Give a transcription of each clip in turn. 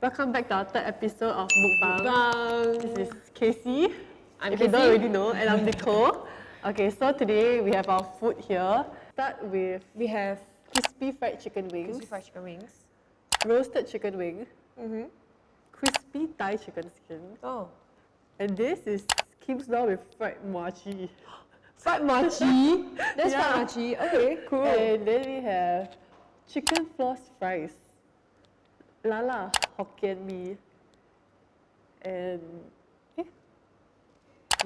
Welcome back to our third episode of Mukbang. This is Kaci. I'm if you Kaci. don't already know, and I'm Nicole. Okay, so today we have our food here. Start with We have crispy fried chicken wings, crispy fried chicken wings. roasted chicken wing, crispy Thai chicken skin, Oh. and this is Kim's Law with fried mochi. Fried mochi. That's Yeah. fried mochi. Okay, cool. And then we have chicken floss fries, lala Hokkien mee, and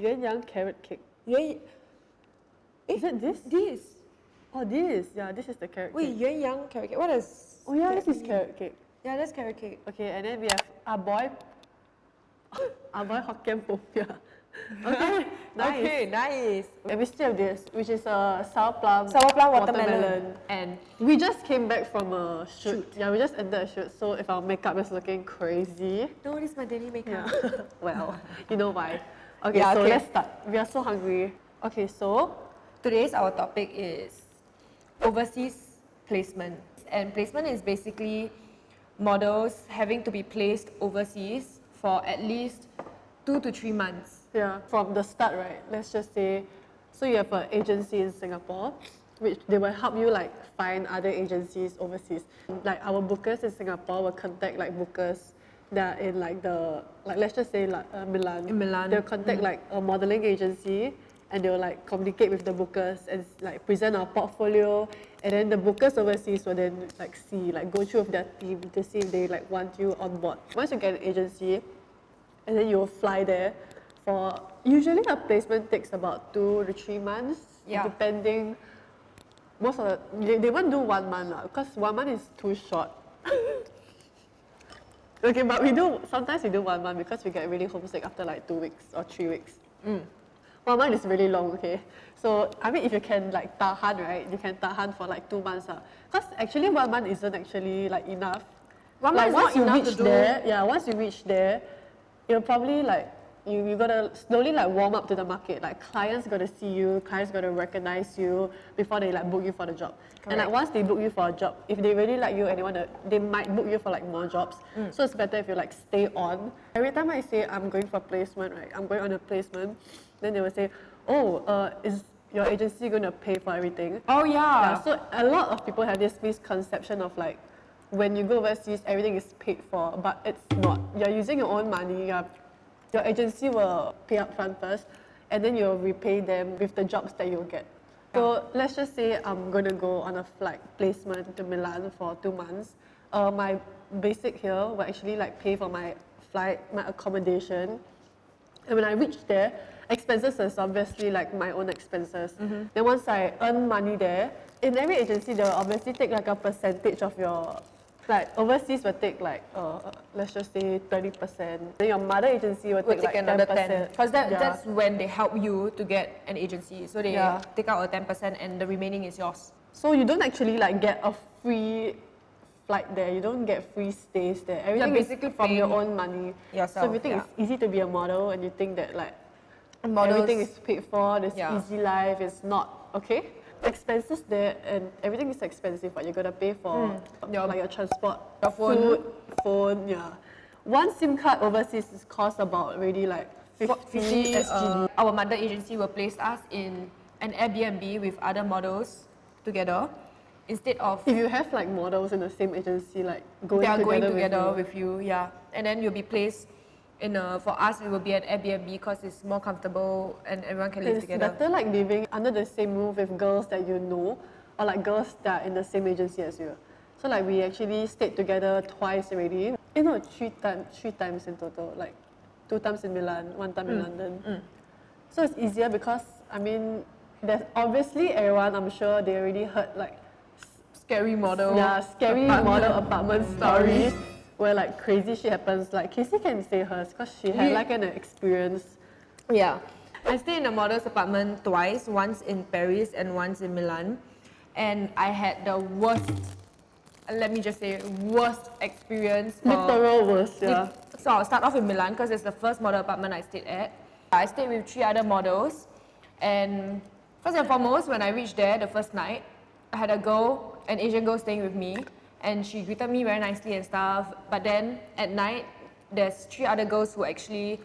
yuan yang carrot cake. Yuan, Is it this? this. Oh, this. Yeah, this is the carrot Wait, cake. yuan yang carrot cake. What is? Oh yeah, this is mean? carrot cake. Yeah, that's carrot cake. Okay, and then we have Aboy Hokkien Popia. Okay, nice. Okay, nice. And we still have this, which is a sour plum, Watermelon. And we just came back from a shoot. Yeah, we just ended a shoot, so if our makeup is looking crazy, no, this is my daily makeup. yeah. Well, you know why. Okay, Yeah, so okay. let's start. We are so hungry. Okay, so Today's our topic is overseas placement. And placement is basically models having to be placed overseas for at least 2 to 3 months. yeah, from the start, right? Let's just say, so you have an agency in Singapore, which they will help you like find other agencies overseas. Like our bookers in Singapore will contact like bookers that are in like let's just say like Milan. In Milan. They'll contact like a modeling agency and they'll like communicate with the bookers and like present our portfolio. And then the bookers overseas will then like go through with their team to see if they like want you on board. Once you get an agency, and then you'll fly there for, usually a placement takes about 2 to 3 months, Yeah. depending, most of they won't do 1 month because 1 month is too short. Okay, but sometimes we do 1 month because we get really homesick after like 2 weeks or 3 weeks. 1 month is really long, okay? So, I mean, if you can like tahan, right, you can tahan for like 2 months. Because actually 1 month isn't actually like enough. 1 Like month is not enough to do. Once you reach there, you'll probably like, you gotta slowly like warm up to the market. Like clients gotta see you, clients gotta recognize you before they like book you for the job. And like once they book you for a job, if they really like you and they might book you for like more jobs. So it's better if you like stay on. Every time I say I'm going for placement, right, I'm going on a placement, then they will say, oh, is your agency gonna pay for everything? Oh Yeah, yeah. so a lot of people have this misconception of like, when you go overseas, everything is paid for, but it's not. You're using your own money. Your agency will pay up front first, and then you'll repay them with the jobs that you'll get. So let's just say I'm going to go on a flight placement to Milan for 2 months. My basic here will actually like pay for my flight, my accommodation. And when I reach there, expenses is obviously like my own expenses. Then once I earn money there, in every agency they'll obviously take like a percentage of your, like overseas will take like let's just say 30%. Then your mother agency will We'll take like take another 10%. 10. Because Yeah. that's when they help you to get an agency. So they Yeah. take out a 10% and the remaining is yours. So you don't actually like get a free flight there. You don't get free stays there. Everything basically is from your paying own money. yourself, So if you think yeah. it's easy to be a model and you think that like Models, everything is paid for, this Yeah. easy life is not, okay? Expenses there and everything is expensive, but you're gonna pay for like your transport, Your phone. food, phone, yeah. One SIM card overseas is cost about already like 50 SGD. Our mother agency will place us in an Airbnb with other models together instead of If you have like models in the same agency, like they are going together with you. with you, yeah. And then you'll be placed in a, for us it will be an Airbnb because it's more comfortable and everyone can live It's together. better like living under the same roof with girls that you know, or like girls that are in the same agency as you. So like we actually stayed together twice already. No, three times in total. Like 2 times in Milan, 1 time in London. So it's easier because I mean, there's obviously everyone. I'm sure they already heard like Scary model. scary model apartment stories where like crazy shit happens. Like Kaci can say hers because she had like an experience. Yeah. I stayed in a model's apartment twice, once in Paris and once in Milan. And I had the worst, let me just say, worst experience. Literal worst, yeah. So I'll start off in Milan because it's the first model apartment I stayed at. I stayed with 3 other models. And first and foremost, when I reached there the first night, I had an Asian girl staying with me. and she greeted me very nicely and stuff. But then at night, there's 3 other girls who actually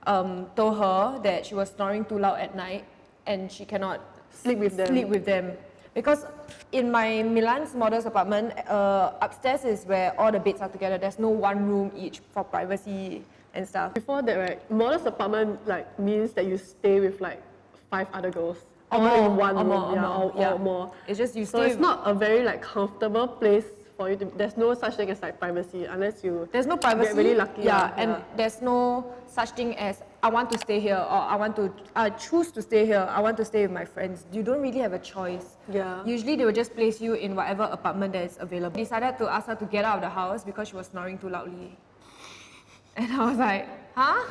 told her that she was snoring too loud at night and she cannot Sleep with them. Because in my Milan's models apartment, upstairs is where all the beds are together. There's no one room each for privacy and stuff. Before that, right, models apartment like means that you stay with like 5 other girls. Or all more, in one or room, more, or more. It's just you So stay. it's not a very like comfortable place for you to. There's no such thing as like privacy unless you. There's no privacy. Get really lucky. Yeah, and there's no such thing as I want to stay here or I choose to stay here. I want to stay with my friends. You don't really have a choice. Yeah. Usually they will just place you in whatever apartment that is available. Decided to ask her to get out of the house because she was snoring too loudly. And I was like, huh?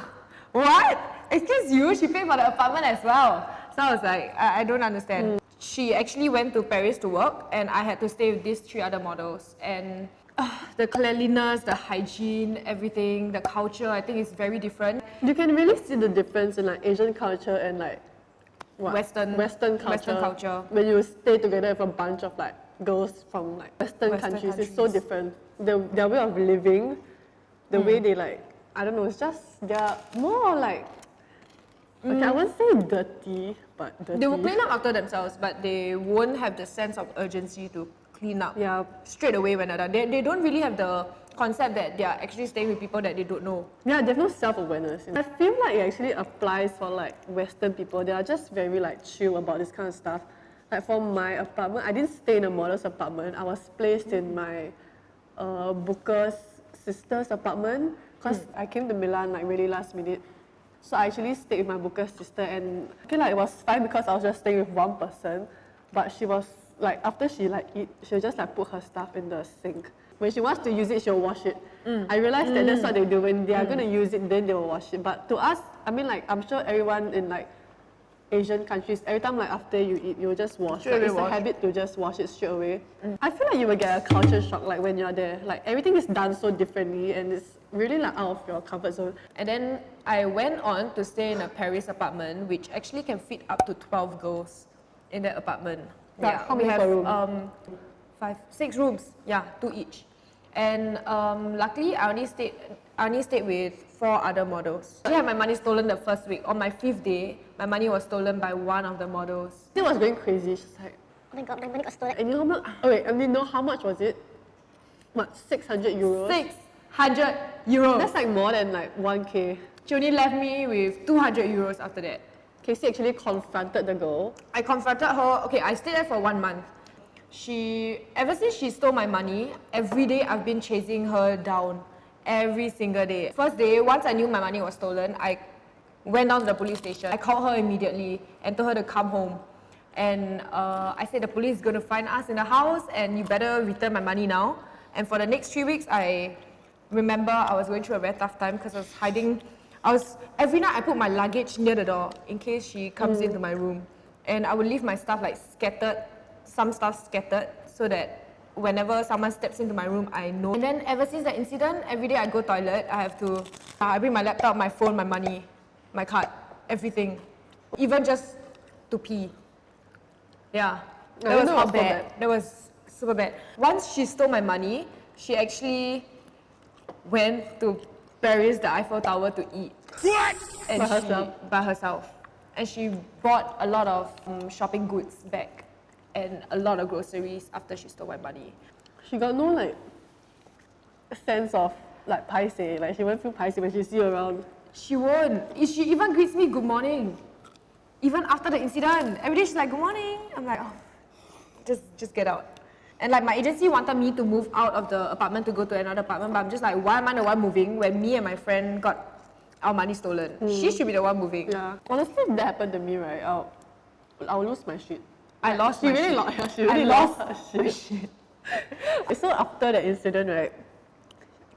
What? Excuse you? She paid for the apartment as well. So I was like, I don't understand. She actually went to Paris to work and I had to stay with these 3 other models. And the cleanliness, the hygiene, everything, the culture, I think is very different. You can really see the difference in like Asian culture and like what? Western culture. When you stay together with a bunch of like girls from like Western countries, it's so different. Their way of living, the way they like, I don't know, it's just they're more like. Okay, I won't say dirty, but dirty. They will clean up after themselves, but they won't have the sense of urgency to clean up straight away when they're done. They don't really have the concept that they are actually staying with people that they don't know. Yeah, there's no self-awareness. I feel like it actually applies for like Western people. They are just very like chill about this kind of stuff. Like for my apartment, I didn't stay in a model's apartment. I was placed in my booker's sister's apartment because I came to Milan like really last minute. So I actually stayed with my booker's sister and I feel like it was fine because I was just staying with one person. But she was like, after she like eat, she'll just like put her stuff in the sink. When she wants to use it, she'll wash it. I realized that that's what they do. When they are going to use it, then they will wash it. But to us, I mean like, I'm sure everyone in like Asian countries, every time like after you eat, you'll just wash. Like, it's a habit to just wash it straight away. I feel like you will get a culture shock like when you're there. Like everything is done so differently and it's really like out of your comfort zone. And then I went on to stay in a Paris apartment, which actually can fit up to 12 girls in that apartment. Yeah, how many per room? 6 rooms. Yeah, 2 each. And luckily, I only stayed with 4 other models. I had my money stolen the first week. On my 5th day, my money was stolen by one of the models. She was going crazy. She's like, oh my god, my money got stolen. and you know how much? Oh wait, I mean, know how much was it? What, 600 euros? 600 euros. That's like more than like 1k. She only left me with 200 euros after that. Kaci actually confronted the girl. I confronted her. Okay, I stayed there for 1 month. Ever since she stole my money, every day I've been chasing her down. Every single day. First day, once I knew my money was stolen, I went down to the police station. I called her immediately and told her to come home. And I said the police is going to find us in the house and you better return my money now. And for the next 3 weeks, I remember I was going through a very tough time because I was hiding. Every night I put my luggage near the door in case she comes into my room. And I would leave my stuff like scattered, some stuff scattered, so that whenever someone steps into my room, I know. And then ever since that incident, every day I go toilet, I bring my laptop, my phone, my money, my card, everything. Even just to pee. Yeah, that was how bad. That was super bad. Once she stole my money, she actually went to Paris, the Eiffel Tower to eat. What? And by herself. And she bought a lot of shopping goods back and a lot of groceries after she stole my money. She got no like sense of like paiseh. Like she won't feel paiseh when she see you around. She won't. She even greets me good morning. Even after the incident. Every day she's like, good morning. I'm like, oh, just get out. And like my agency wanted me to move out of the apartment to go to another apartment, but I'm just like, why am I the one moving when me and my friend got our money stolen? She should be the one moving. Yeah. Honestly, if that happened to me, right, I'll lose my shit. I lost my shit. She really lost her shit. So after that incident, right,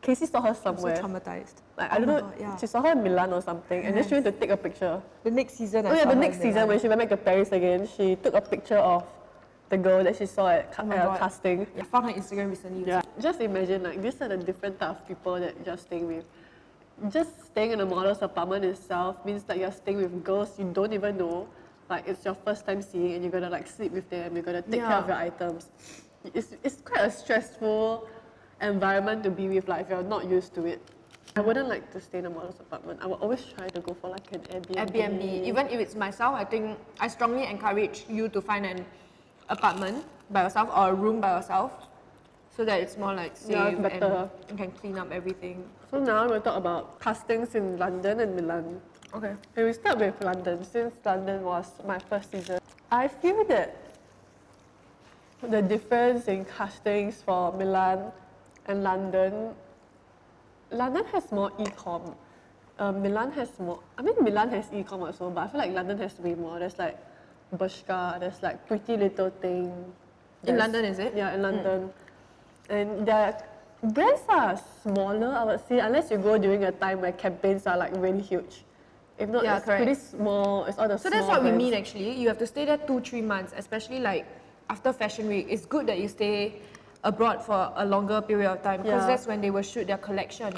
Kaci saw her somewhere. I'm so traumatized. Like, I don't know, yeah. she saw her in Milan or something, and then she went to take a picture. The next season, the next season when she went back to Paris again, she took a picture of the girl that she saw at casting. I found her Instagram recently. Yeah. Just imagine, like, these are the different type of people that you're staying with. Just staying in a model's apartment itself means that you're staying with girls you don't even know, like it's your first time seeing and you're gonna like sleep with them, you're gonna take care of your items. It's quite a stressful environment to be with, like if you're not used to it. I wouldn't like to stay in a model's apartment. I would always try to go for like an Airbnb. Airbnb. Even if it's myself, I think I strongly encourage you to find an apartment by yourself or a room by yourself, so that it's more like safe it's better. and you can clean up everything. So now we'll talk about castings in London and Milan. Okay. And we start with London, since London was my first season. I feel that the difference in castings for Milan and London has more e-com. Milan has more, I mean Milan has e-com also, but I feel like London has way more. There's like Bershka, there's like Pretty Little Thing. In London, is it? Yeah, in London. And their brands are smaller, I would say, unless you go during a time where campaigns are like really huge. If not, it's pretty small, it's all the So small that's what we brands. mean actually. You have to stay there 2-3 months, especially like after Fashion Week. It's good that you stay abroad for a longer period of time, because that's when they will shoot their collection.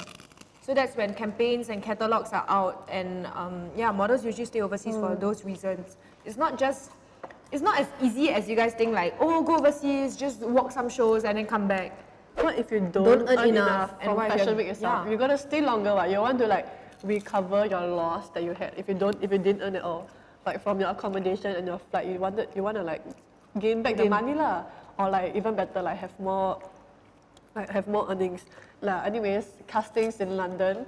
So that's when campaigns and catalogs are out, and models usually stay overseas for those reasons. It's not as easy as you guys think, like, oh, go overseas, just walk some shows and then come back. What if you don't earn enough and from what if Fashion you're- Week itself? You're gonna stay longer, right? You want to like recover your loss that you had if you didn't earn it all. Like from your accommodation and your flight, you wanna like gain back the money lah. Or like even better, like have more earnings. Like anyways, castings in London.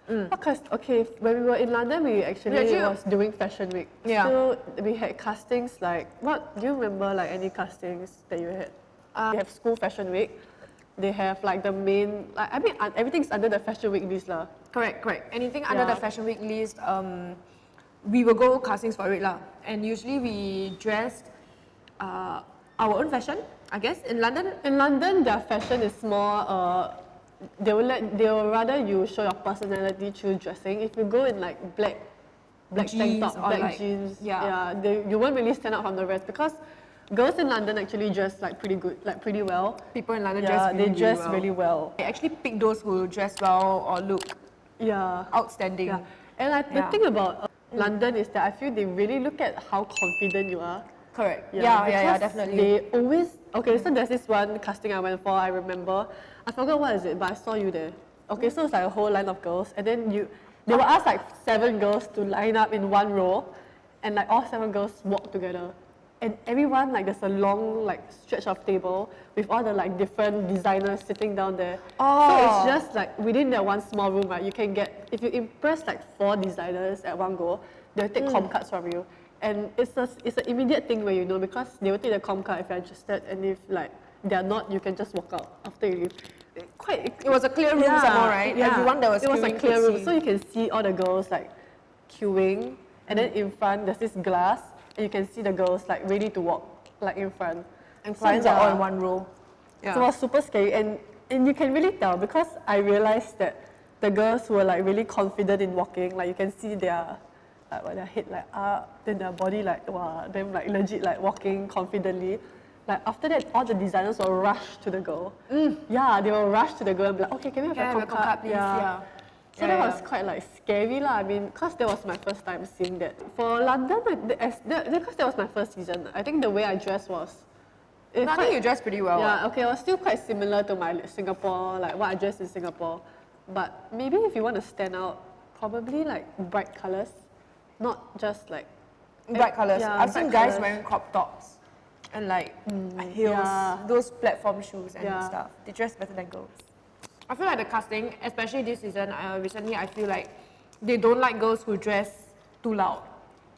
Okay, when we were in London, we actually was doing Fashion Week. Yeah. So we had castings like, what, do you remember like any castings that you had? They have school Fashion Week. They have like the main, like, I mean everything's under the Fashion Week list lah. Correct. Anything under the Fashion Week list, we will go castings for it lah. And usually we dressed our own fashion, I guess. In London, their fashion is more, they will rather you show your personality through dressing. If you go in like black tank top, or black like- jeans, yeah. you won't really stand out from the rest, because girls in London actually dress like pretty good, like pretty well. people in London Yeah, dress they dress really well. They actually pick those who dress well or look Yeah. outstanding. Yeah. And the thing about London is that I feel they really look at how confident you are. Correct. Yeah, Yeah, because definitely. They always, okay, so there's this one casting I went for, I remember. I forgot what is it, but I saw you there. Okay, so it's like a whole line of girls, and then they will ask like 7 girls to line up in one row, and like all 7 girls walk together. And everyone, like there's a long like stretch of table with all the like different designers sitting down there. So it's just like within that one small room, right, you can get, if you impress like 4 designers at one go, they'll take com cards from you. And it's an immediate thing where you know, because they will take the com card if you're interested, and if like they're not, you can just walk out after you leave. It was a clear room somewhere, right? Yeah. Everyone that was It was a queuing clear could room, see. so you can see all the girls like queuing, and then in front there's this glass, and you can see the girls like ready to walk, like in front. And clients are all in one row. So it was super scary, and you can really tell, because I realized that the girls were like really confident in walking. Like you can see their head like up, then their body like them like legit like walking confidently. Like after that, all the designers will rush to the girl. Yeah, they will rush to the girl and be like, okay, can we have a com card, please? Yeah. So that was quite like scary lah. I mean, because that was my first time seeing that. For London, because that was my first season, I think the way I dressed was. I think you dressed pretty well. Yeah, okay, it was still quite similar to my Singapore, like what I dressed in Singapore. But maybe if you want to stand out, probably like bright colours, not just like. Bright colours. Yeah, I've seen bright guys colours. wearing crop tops and like heels, those platform shoes and stuff. They dress better than girls. I feel like the casting, especially this season, recently I feel like they don't like girls who dress too loud.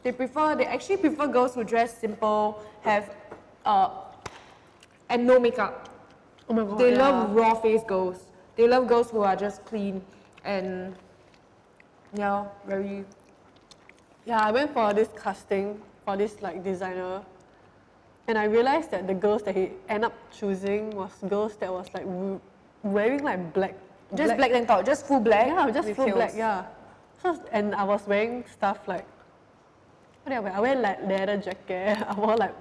They actually prefer girls who dress simple, have and no makeup. Oh my god. They love raw face girls. They love girls who are just clean and very. Yeah, I went for this casting for this like designer, and I realized that the girls that he ended up choosing was girls that was like wearing like black. Just black tank top, just full black. Yeah, just with full heels. black. Yeah. So and I was wearing stuff like. What did I wear? I wear like leather jacket. I wore like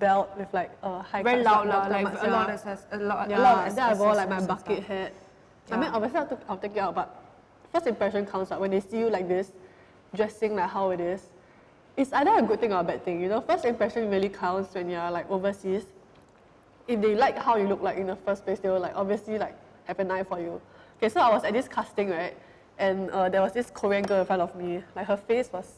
belt with like high. Very loud, like much, a lot of a lot. Yeah, of then I wore like my accessories and bucket stuff. hat. I mean, obviously I'll take it out, but first impression counts. Like when they see you like this, dressing like how it is, it's either a good thing or a bad thing. You know, first impression really counts when you're like overseas. If they like how you look like in the first place, they will like obviously like have an eye for you. Okay, so I was at this casting, right? And there was this Korean girl in front of me. Like her face was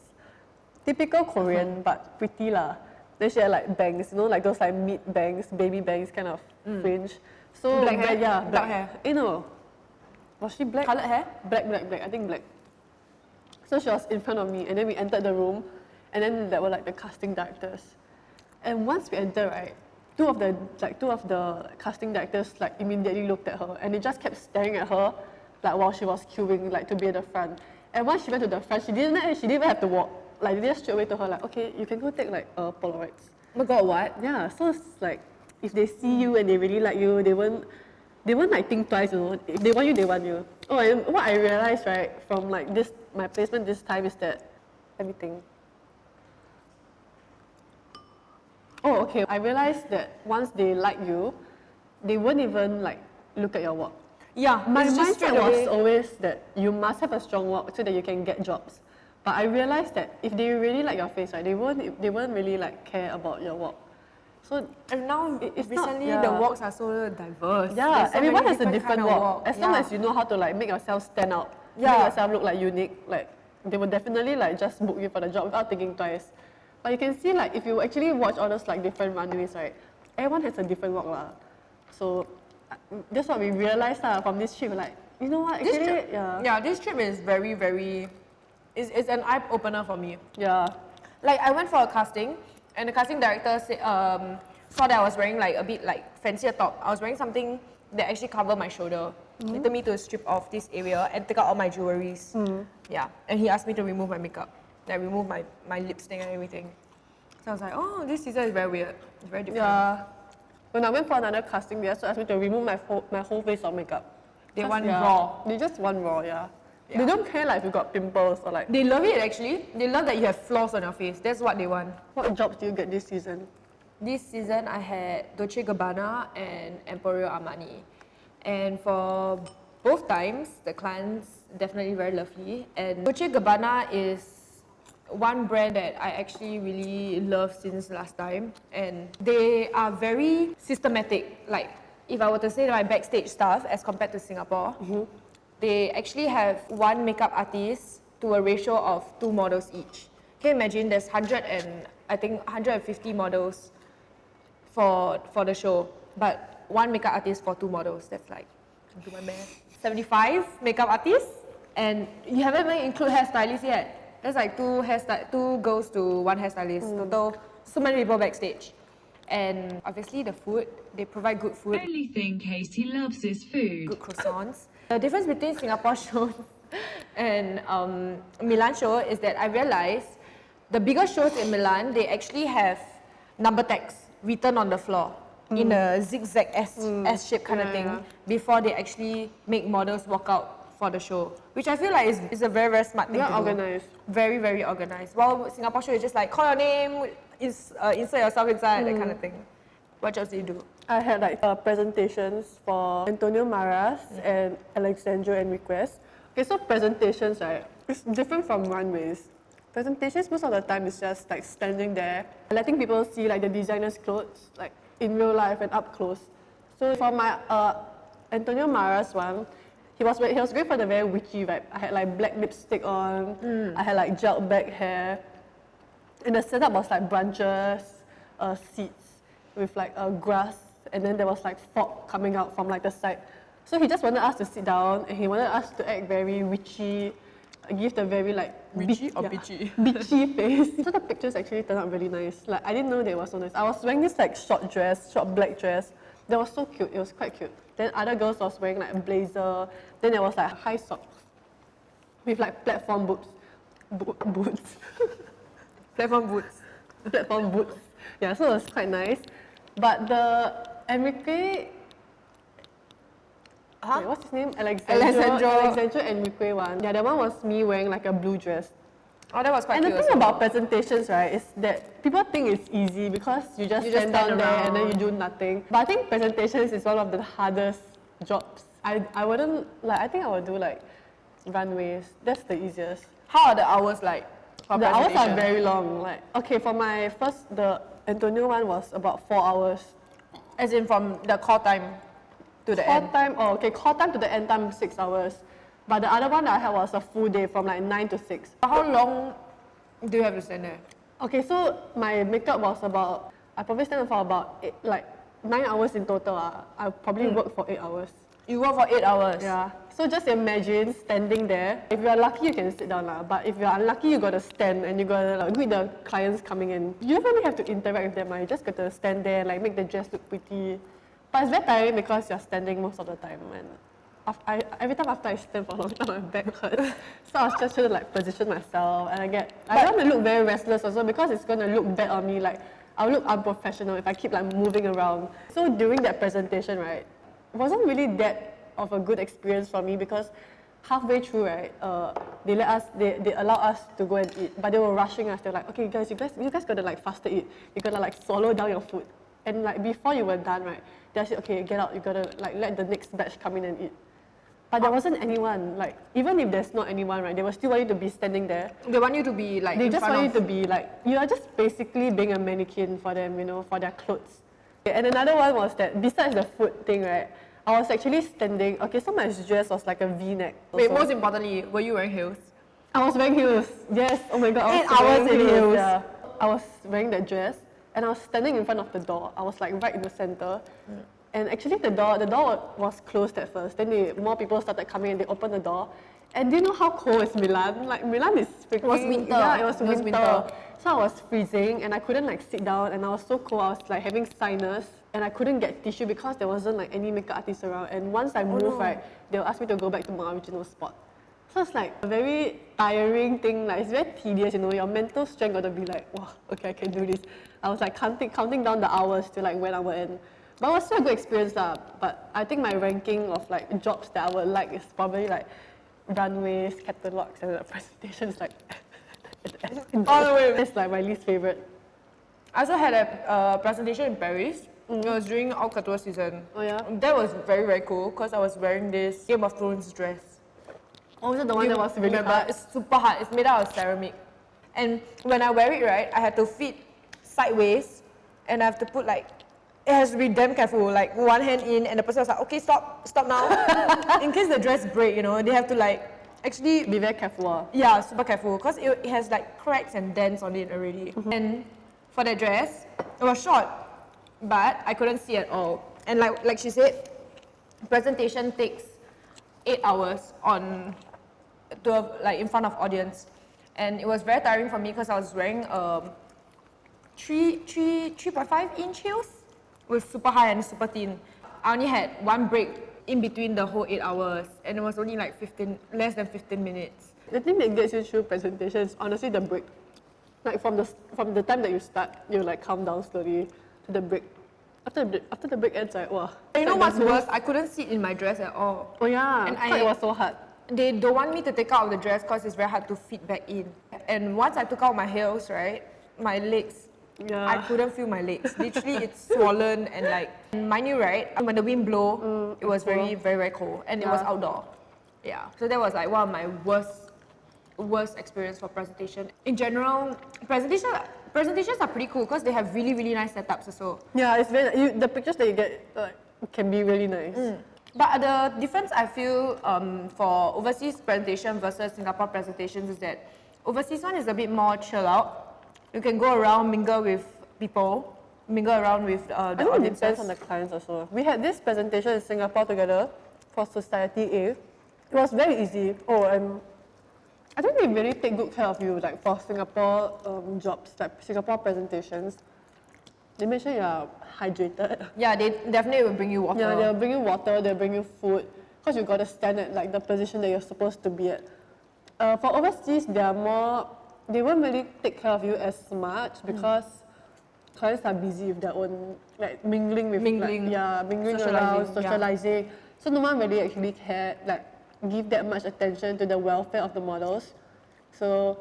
typical Korean, but pretty lah. Then she had like bangs, you know, like those like mid bangs, baby bangs kind of fringe. So Black hair? yeah, Dark hair? No. Was she black? Coloured hair? Black. I think black. So she was in front of me, and then we entered the room, and then there were like the casting directors. And once we entered, right, two of the casting directors like immediately looked at her, and they just kept staring at her, like while she was queuing like to be at the front. And once she went to the front, she didn't even have to walk. Like they just straight away to her like, okay, you can go take like Polaroids. Oh my god, what? Yeah, so it's like if they see you and they really like you, they won't like think twice, you know. If they want you, they want you. Oh, and what I realized, right, from like my placement this time is that everything. Oh, okay. I realized that once they like you, they won't even like look at your work. Yeah, My it's just mindset was always that you must have a strong work so that you can get jobs. But I realized that if they really like your face, right, they won't really like care about your work. So And now, it's recently, not, the walks are so diverse. yeah, There's so everyone many has a different kind of walk. As long as you know how to like make yourself stand out, make yourself look like unique, like they will definitely like just book you for the job without thinking twice. But you can see like if you actually watch all those like different runways, right, everyone has a different walk lah. So that's what we realized from this trip. Like, you know what? Actually, this trip is very, very. It's an eye opener for me. Yeah. Like I went for a casting, and the casting director saw that I was wearing like a bit like fancier top. I was wearing something that actually covered my shoulder. He told me to strip off this area and take out all my jewelries. Yeah, and he asked me to remove my makeup, like remove my lipstick and everything. So I was like, oh, this season is very weird. It's very different. Yeah. When I went for another casting, they also asked me to remove my whole face of makeup. They want raw. They just want raw, yeah. They don't care like if you got pimples or like. They love it actually. They love that you have flaws on your face. That's what they want. What jobs do you get this season? This season I had Dolce & Gabbana and Emporio Armani. And for both times, the clients definitely very lovely. And Dolce & Gabbana is one brand that I actually really love since last time. And they are very systematic. Like, if I were to say my backstage stuff as compared to Singapore, they actually have one makeup artist to a ratio of 2 models each. Can you imagine there's 150 models for the show, but one makeup artist for 2 models. That's like, do my math, 75 makeup artists, and you haven't even include hairstylists yet. There's like 2 girls to 1 hairstylist. Total, so many people backstage. And obviously the food, they provide good food. The only thing Kaci loves is food. Good croissants. The difference between Singapore shows and Milan show is that I realized the bigger shows in Milan, they actually have number tags written on the floor in a zigzag S-shape kind of thing before they actually make models walk out for the show, which I feel like is a very, very smart thing to do. Organized. Very, very organized. While Singapore show is just like, call your name, insert yourself inside, that kind of thing. What jobs do you do? I had like presentations for Antonio Maras and Alexandro Enriquez. Okay, so presentations, right, it's different from runways. Presentations most of the time is just like standing there, letting people see like the designer's clothes, like in real life and up close. So for my Antonio Maras one, he was going for the very witchy vibe. I had like black lipstick on, I had like gel back hair, and the setup was like branches, seats with like grass, and then there was like fog coming out from like the side. So he just wanted us to sit down, and he wanted us to act very witchy, give the very like Witchy or bitchy? bitchy face. So the pictures actually turned out really nice. Like I didn't know they were so nice. I was wearing this like short black dress. That was so cute. It was quite cute. Then other girls was wearing like a blazer. Then there was like high socks with like platform boots. Platform boots. Platform boots. Yeah, so it was quite nice. But the Enrique, wait, what's his name? Alexandro Enrique one. Yeah, that one was me wearing like a blue dress. Oh, that was quite And cute. the thing about presentations, right, is that people think it's easy because you just stand down there and then you do nothing. But I think presentations is one of the hardest jobs. I wouldn't, like, I think I would do like runways. That's the easiest. How are the hours like? for The hours are presentation? very long. Like, okay, for my first, the Antonio one was about 4 hours. As in from the call time to the end. Call time to the end time 6 hours. But the other one that I had was a full day from like 9 to 6. How long do you have to stand there? Okay, so my makeup was about, I probably stand for about 9 hours in total. I probably worked for 8 hours. You work for 8 hours? Yeah. So just imagine standing there. If you're lucky, you can sit down, but if you're unlucky, you gotta stand and you gotta like, greet the clients coming in. You don't really have to interact with them. You just gotta stand there, like make the dress look pretty. But it's very tiring because you're standing most of the time. And every time after I stand for a long time, my back hurts. So I was just trying to like position myself, and I don't want to look very restless also because it's gonna look bad on me. Like I'll look unprofessional if I keep like moving around. So during that presentation, right, it wasn't really that of a good experience for me because halfway through, right, they allow us to go and eat, but they were rushing us. They're like, okay, guys, you guys gotta like faster eat. You gotta like swallow down your food. And like before you were done, right, they said, okay, get out. You gotta like let the next batch come in and eat. But there wasn't anyone. Like even if there's not anyone, right, they will still want you to be standing there. They want you to be like. They just want you to be like, you are just basically being a mannequin for them, for their clothes. And another one was that besides the food thing, right, I was actually standing. Okay, so my dress was like a V-neck. Wait, most importantly, were you wearing heels? I was wearing heels. Yes. Oh my god. 8 hours in heels. Yeah. I was wearing that dress, and I was standing in front of the door. I was like right in the center. And actually, the door was closed at first. Then more people started coming, and they opened the door. And do you know how cold is Milan? Like Milan is freaking. It was winter. Yeah, it was It was winter. winter. So I was freezing, and I couldn't like sit down, and I was so cold. I was like having sinus, and I couldn't get tissue because there wasn't like any makeup artist around. And once I moved, right, they'll ask me to go back to my original spot. So it's like a very tiring thing. Like it's very tedious, Your mental strength got to be like, wow, okay, I can do this. I was like counting down the hours to like when I would end. But it was still a good experience, But I think my ranking of like jobs that I would like is probably like runways, catalogs, and the presentations like. All the way. That's like my least favorite. I also had a presentation in Paris. It was during Haute Couture season. Oh yeah? That was very, very cool because I was wearing this Game of Thrones dress. Oh, is it the one that was really Remember? hard? It's super hard. It's made out of ceramic. And when I wear it, right, I had to fit sideways and I have to put like, it has to be damn careful, like one hand in and the person was like, okay, stop now. In case the dress break, they have to like, actually, Be very careful. yeah, super careful because it has like cracks and dents on it already. And for the dress, it was short, but I couldn't see at all. And like she said, presentation takes 8 hours in front of audience, and it was very tiring for me because I was wearing 3.5 inch heels with super high and super thin. I only had one break in between the whole 8 hours, and it was only like less than 15 minutes. The thing that gets you through presentations is honestly the break. Like from the time that you start, you like calm down slowly to the break. After the break ends, like wow. And you know Like what's worse? I couldn't sit in my dress at all. Oh yeah, And it was so hard. They don't want me to take out the dress because it's very hard to fit back in. And once I took out my heels, right, my legs, Yeah. I couldn't feel my legs. Literally, it's swollen and like, mind you, right, when the wind blow, it was very, very, very cold and it was outdoor. Yeah, so that was like one of my worst experience for presentation. In general, presentations are pretty cool because they have really, really nice setups also. Yeah, it's very. The pictures that you get can be really nice. But the difference I feel for overseas presentation versus Singapore presentations is that overseas one is a bit more chill out. You can go around, mingle with people, mingle around with the I think it audiences. depends on the clients also. We had this presentation in Singapore together for Society A. It was very easy. Oh, and I think they really take good care of you, like for Singapore jobs, like Singapore presentations. They make sure you're hydrated. Yeah, they definitely will bring you water. Yeah, they'll bring you water, they'll bring you food, because you got to stand at like the position that you're supposed to be at. For overseas, they won't really take care of you as much because clients are busy with their own, like mingling, Mingling. around, Socializing, socializing. So no one really actually give that much attention to the welfare of the models. So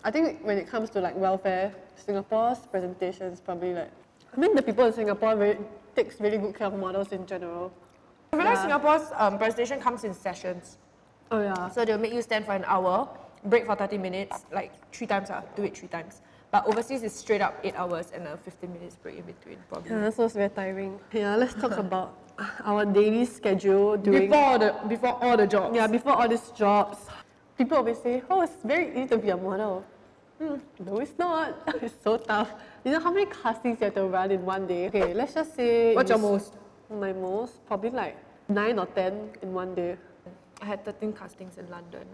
I think when it comes to like welfare, Singapore's presentations probably the people in Singapore takes really good care of models in general. I feel like Singapore's presentation comes in sessions. Oh yeah. So they'll make you stand for an hour break for 30 minutes, like 3 times, do it 3 times. But overseas is straight up 8 hours and a 15 minutes break in between, probably. Yeah, that was very tiring. Yeah, let's talk about our daily schedule during... Before all the jobs. Yeah, before all these jobs. People always say, oh, it's very easy to be a model. No, it's not. It's so tough. You know how many castings you have to run in one day? Okay, let's just say... What's your most? My most? Probably like 9 or 10 in one day. I had 13 castings in London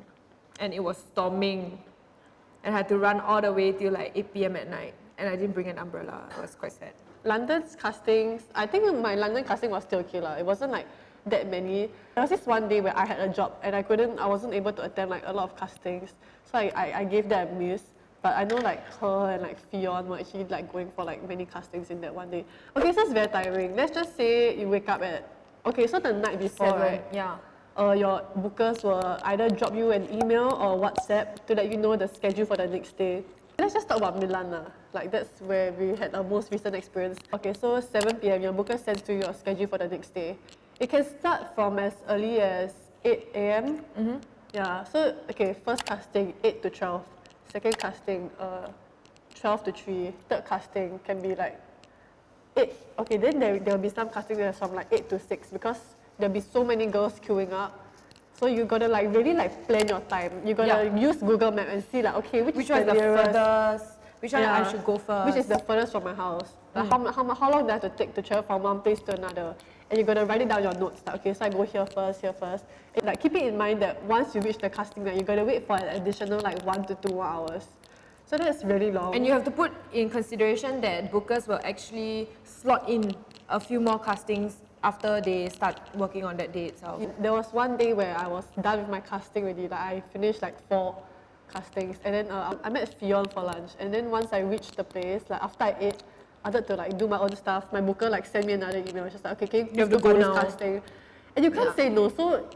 and it was storming. And I had to run all the way till like 8 p.m. at night. And I didn't bring an umbrella. It was quite sad. London's castings, I think my London casting was still okay lah. It wasn't like that many. There was this one day where I had a job and I wasn't able to attend like a lot of castings. So I gave that a miss. But I know like her and like Fionn were actually like going for like many castings in that one day. Okay, so it's very tiring. Let's just say you wake up at, okay, so the night before, right? Yeah. Your bookers will either drop you an email or WhatsApp to let you know the schedule for the next day. Let's just talk about Milan lah. Like that's where we had our most recent experience. Okay, so 7 p.m. your booker sends to you your schedule for the next day. It can start from as early as 8 a.m. Yeah, so okay, first casting 8 to 12. Second casting 12 to 3. Third casting can be like 8. Okay, then there will be some casting that's from like 8 to 6 because there'll be so many girls queuing up. So you gotta like really like plan your time. You gotta use Google Map and see like, okay, which one is the furthest, which one I should go first. which is the furthest from my house. Like how long do I have to take to travel from one place to another? And you gotta write it down your notes. Like, okay, so I go here first. And like keep it in mind that once you reach the casting night, you gotta wait for an additional like 1 to 2 hours. So that's really long. And you have to put in consideration that bookers will actually slot in a few more castings after they start working on that day itself. There was one day where I was done with my casting already. Like I finished like 4 castings, and then I met Fionn for lunch. And then once I reached the place, like after I ate, I had to like do my own stuff. My booker like sent me another email. She's like, okay, you have to go now. This casting, and you can't say no. So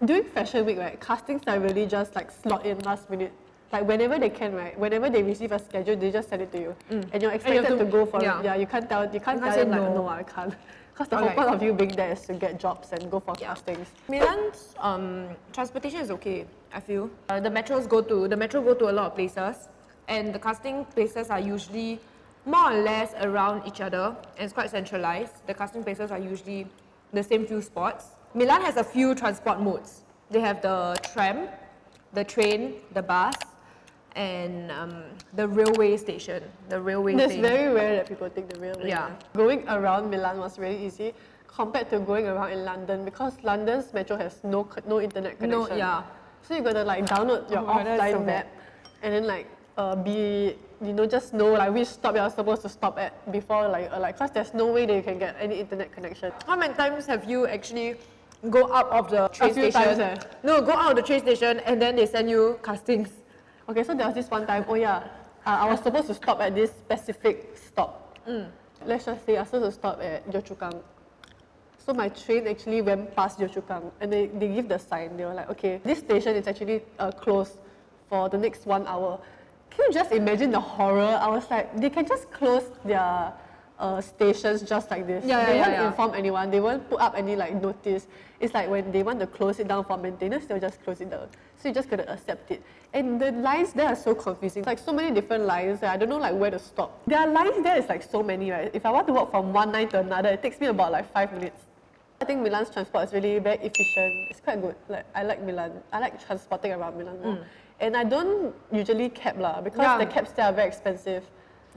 during Fashion Week, right, castings are really just like slot in last minute. Like whenever they can, right, whenever they receive a schedule, they just send it to you, and you're expected to go for it. Yeah, you can't tell them like no, I can't. Because the whole point of you being there is to get jobs and go for castings. Milan's transportation is okay, I feel. The metro go to a lot of places, and the casting places are usually more or less around each other, and it's quite centralized. The casting places are usually the same few spots. Milan has a few transport modes. They have the tram, the train, the bus, and the railway station, It's very rare that people take the railway. Yeah. Going around Milan was really easy compared to going around in London because London's metro has no internet connection. So you gotta like download your offline map and then like just know like which stop you're supposed to stop at before like cause there's no way that you can get any internet connection. How many times have you actually go out of the train few station? times, No, go out of the train station and then they send you castings. Okay, so there was this one time, I was supposed to stop at this specific stop. Let's just say I was supposed to stop at Yio Chu Kang. So my train actually went past Yio Chu Kang and they give the sign. They were like, okay, this station is actually closed for the next 1 hour. Can you just imagine the horror? I was like, they can just close their stations just like this. They won't inform anyone. They won't put up any like notice. It's like when they want to close it down for maintenance, they'll just close it down. So you just gotta accept it. And the lines there are so confusing. Like so many different lines that I don't know like where to stop. There are lines there is like so many, right? If I want to walk from one line to another, it takes me about like 5 minutes. I think Milan's transport is really very efficient. It's quite good. Like I like Milan. I like transporting around Milan more. And I don't usually cab lah because the cabs there are very expensive.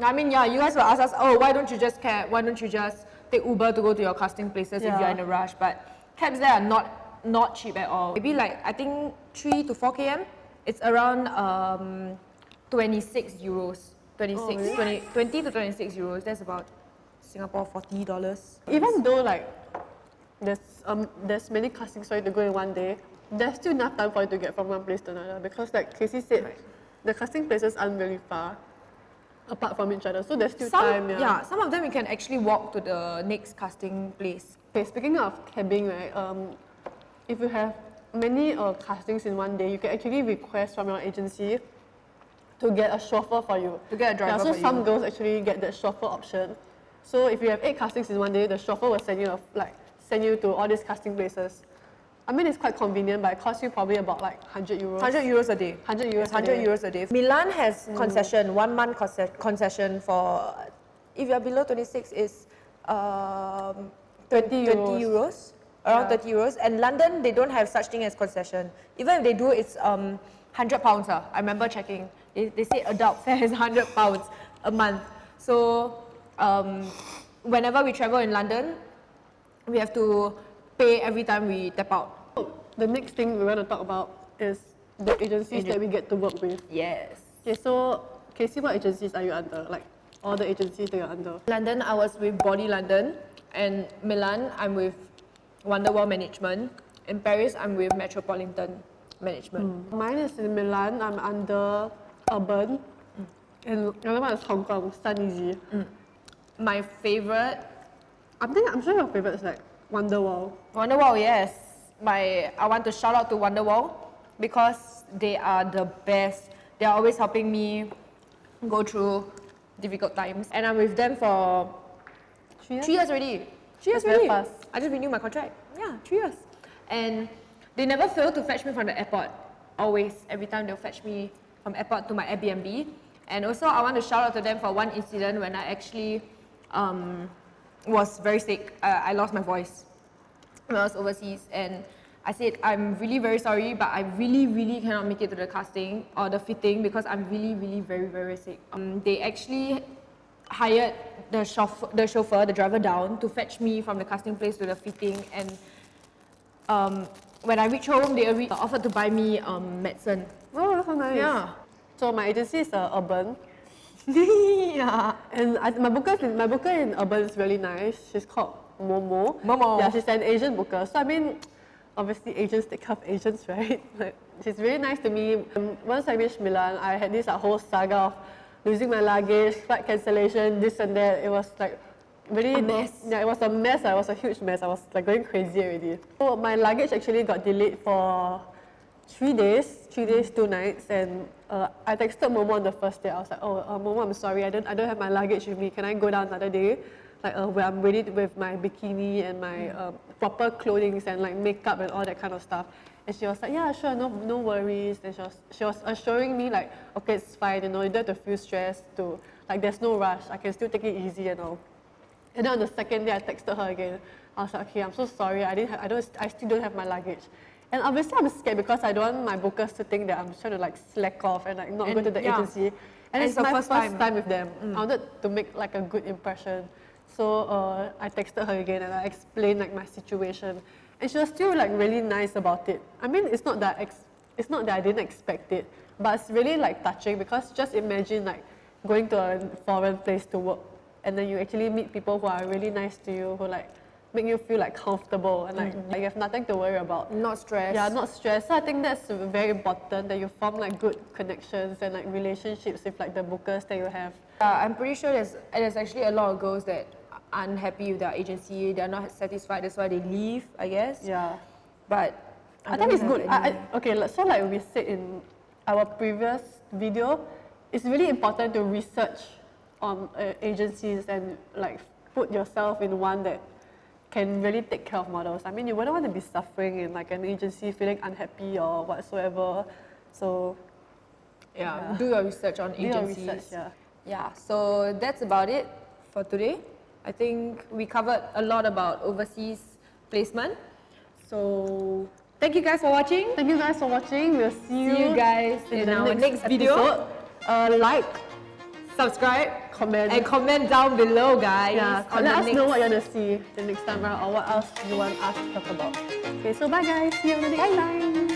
I mean, you guys will ask us, oh, why don't you just cab? Why don't you just take Uber to go to your casting places if you're in a rush? But cabs there are not cheap at all. Maybe like, I think 3 to 4 km, it's around 26 euros. 20 to 26 euros. That's about Singapore $40. Even though like there's many castings for you to go in one day, there's still enough time for you to get from one place to another because like Kaci said, the casting places aren't really far apart from each other, so there's still time. Some of them you can actually walk to the next casting place. Okay, speaking of cabbing, right? If you have many castings in one day, you can actually request from your agency to get a chauffeur for you. To get a driver for you. So some girls actually get the chauffeur option. So if you have 8 castings in one day, the chauffeur will send you to all these casting places. I mean, it's quite convenient, but it costs you probably about like 100 euros. 100 euros a day. 100 euros. 100 euros a day. Milan has concession, 1 month concession for, if you're below 26, is 20 euros. Around 30 euros. And London, they don't have such thing as concession. Even if they do, it's £100. I remember checking. They say adult fare is £100 a month. So whenever we travel in London, we have to pay every time we tap out. The next thing we want to talk about is the agencies that we get to work with. Yes. Okay, so Kaci, what agencies are you under? Like all the agencies that you're under? London, I was with Body London, and Milan, I'm with Wonderwall Management. In Paris, I'm with Metropolitan Management. Mine is in Milan. I'm under Urban. And another one is Hong Kong, Sun Easy. My favorite, I'm sure your favorite is like Wonderwall. Wonderwall, yes. I want to shout out to Wonderwall because they are the best. They are always helping me go through difficult times. And I'm with them for 3 years already. 3 years That's very already. fast. I just renewed my contract. Yeah, 3 years. And they never fail to fetch me from the airport. Always. Every time they'll fetch me from airport to my Airbnb. And also I want to shout out to them for one incident when I actually was very sick. I lost my voice when I was overseas, and I said, I'm really very sorry, but I really cannot make it to the casting or the fitting because I'm really very sick. They actually hired the chauffeur, the driver down to fetch me from the casting place to the fitting, and when I reached home, they offered to buy me medicine. Oh, that's so nice. Yeah. So my agency is Urban. Yeah. And my booker in Urban is really nice. She's called Momo. Momo. Yeah, she's an Asian booker. So I mean, obviously agents take care of agents, right? Like, she's really nice to me. Once I reached Milan, I had this whole saga of losing my luggage, flight cancellation, this and that. It was like really a mess. Yeah, it was a mess. It was a huge mess. I was like going crazy already. So my luggage actually got delayed for 3 days, 2 nights, and I texted Momo on the first day. I was like, oh, Momo, I'm sorry, I don't have my luggage with me. Can I go down another day? Like, where I'm ready with my bikini and my proper clothing and like makeup and all that kind of stuff. And she was like, yeah, sure, no worries. And she was assuring me like, okay, it's fine, you know, you don't have to feel stressed. Like, there's no rush. I can still take it easy and all. And then on the second day, I texted her again. I was like, okay, I'm so sorry. I still don't have my luggage. And obviously I'm scared because I don't want my bookers to think that I'm trying to like slack off and like not go to the agency. And it's my first time with them. I wanted to make like a good impression. So I texted her again and I explained like my situation. And she was still like really nice about it. I mean, it's not that I didn't expect it, but it's really like touching because just imagine like going to a foreign place to work and then you actually meet people who are really nice to you, who like make you feel like comfortable and like you have nothing to worry about. Not stressed. Yeah, not stressed. So I think that's very important that you form like good connections and like relationships with like the bookers that you have. I'm pretty sure there's actually a lot of girls that are unhappy with their agency. They're not satisfied. That's why they leave, I guess. Yeah. But I think it's good. Okay, so like we said in our previous video, it's really important to research on agencies and like put yourself in one that can really take care of models. I mean, you wouldn't want to be suffering in like an agency, feeling unhappy or whatsoever. So, yeah, do your research on agencies. Do your research, Yeah, so that's about it for today. I think we covered a lot about overseas placement. So, thank you guys for watching. Thank you guys for watching. We'll see you guys in our next video. Like, subscribe, comment, and comment down below, guys. Yeah, let us know what you want to see the next time around or what else you want us to talk about. Okay, so bye guys. See you on the next time.